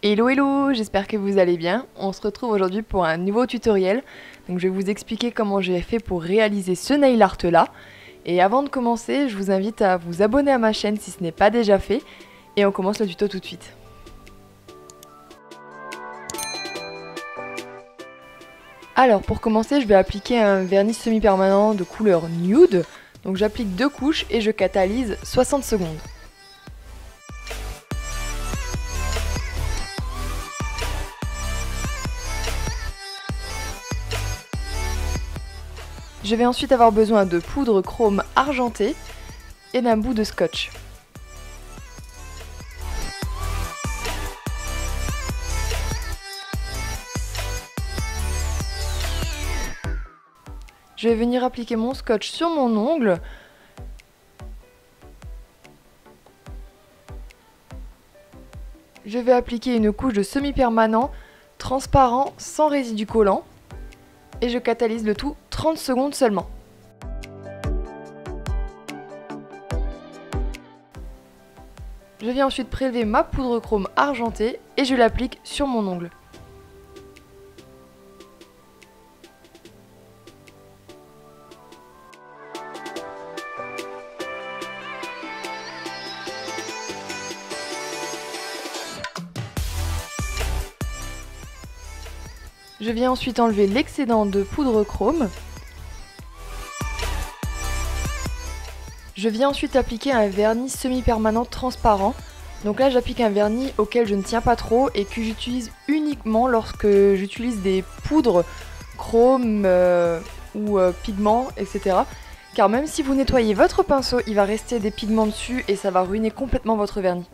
Hello hello, j'espère que vous allez bien. On se retrouve aujourd'hui pour un nouveau tutoriel. Donc je vais vous expliquer comment j'ai fait pour réaliser ce nail art là. Et avant de commencer, je vous invite à vous abonner à ma chaîne si ce n'est pas déjà fait. Et on commence le tuto tout de suite. Alors pour commencer, je vais appliquer un vernis semi-permanent de couleur nude. Donc j'applique 2 couches et je catalyse 60 secondes. Je vais ensuite avoir besoin de poudre chrome argentée et d'un bout de scotch. Je vais venir appliquer mon scotch sur mon ongle. Je vais appliquer une couche de semi-permanent transparent sans résidu collant. Et je catalyse le tout 30 secondes seulement. Je viens ensuite prélever ma poudre chrome argentée et je l'applique sur mon ongle. Je viens ensuite enlever l'excédent de poudre chrome. Je viens ensuite appliquer un vernis semi-permanent transparent. Donc là j'applique un vernis auquel je ne tiens pas trop et que j'utilise uniquement lorsque j'utilise des poudres chrome ou pigments, etc. Car même si vous nettoyez votre pinceau, il va rester des pigments dessus et ça va ruiner complètement votre vernis.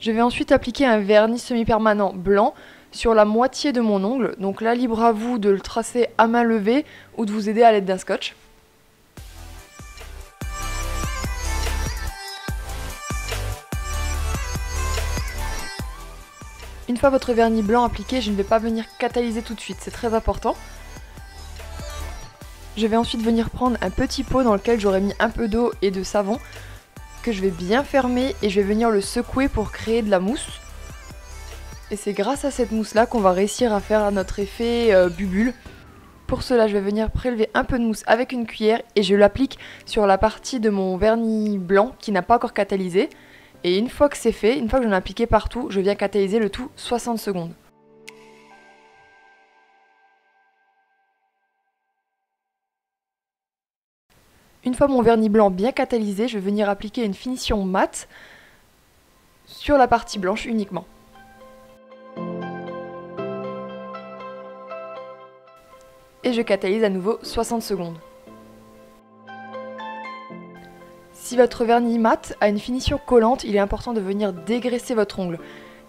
Je vais ensuite appliquer un vernis semi-permanent blanc sur la moitié de mon ongle. Donc là, libre à vous de le tracer à main levée ou de vous aider à l'aide d'un scotch. Une fois votre vernis blanc appliqué, je ne vais pas venir catalyser tout de suite, c'est très important. Je vais ensuite venir prendre un petit pot dans lequel j'aurai mis un peu d'eau et de savon, que je vais bien fermer et je vais venir le secouer pour créer de la mousse. Et c'est grâce à cette mousse là qu'on va réussir à faire notre effet bubule. Pour cela je vais venir prélever un peu de mousse avec une cuillère et je l'applique sur la partie de mon vernis blanc qui n'a pas encore catalysé. Et une fois que c'est fait, une fois que j'en ai appliqué partout, je viens catalyser le tout 60 secondes. Une fois mon vernis blanc bien catalysé, je vais venir appliquer une finition mate sur la partie blanche uniquement. Et je catalyse à nouveau 60 secondes. Si votre vernis mat a une finition collante, il est important de venir dégraisser votre ongle.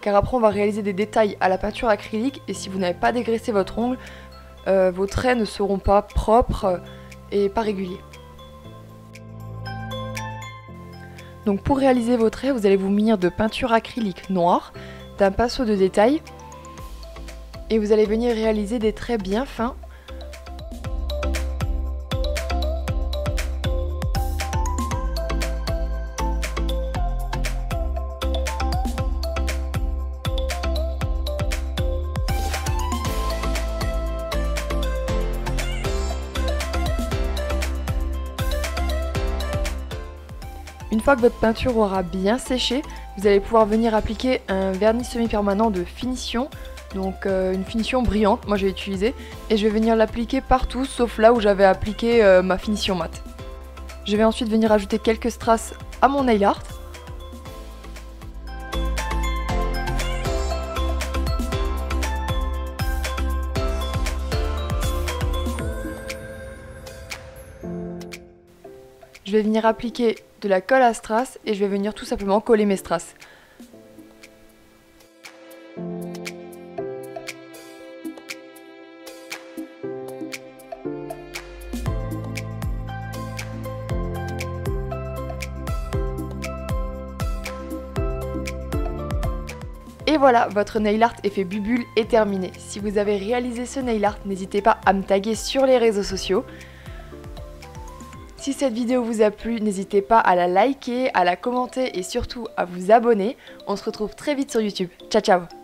Car après on va réaliser des détails à la peinture acrylique et si vous n'avez pas dégraissé votre ongle, vos traits ne seront pas propres et pas réguliers. Donc pour réaliser vos traits, vous allez vous munir de peinture acrylique noire, d'un pinceau de détail et vous allez venir réaliser des traits bien fins. Une fois que votre peinture aura bien séché, vous allez pouvoir venir appliquer un vernis semi-permanent de finition, donc une finition brillante, moi j'ai utilisé, et je vais venir l'appliquer partout sauf là où j'avais appliqué ma finition mate. Je vais ensuite venir ajouter quelques strass à mon nail art. Je vais venir appliquer de la colle à strass et je vais venir tout simplement coller mes strass. Et voilà, votre nail art effet bubule est terminé. Si vous avez réalisé ce nail art, n'hésitez pas à me taguer sur les réseaux sociaux. Si cette vidéo vous a plu, n'hésitez pas à la liker, à la commenter et surtout à vous abonner. On se retrouve très vite sur YouTube. Ciao ciao!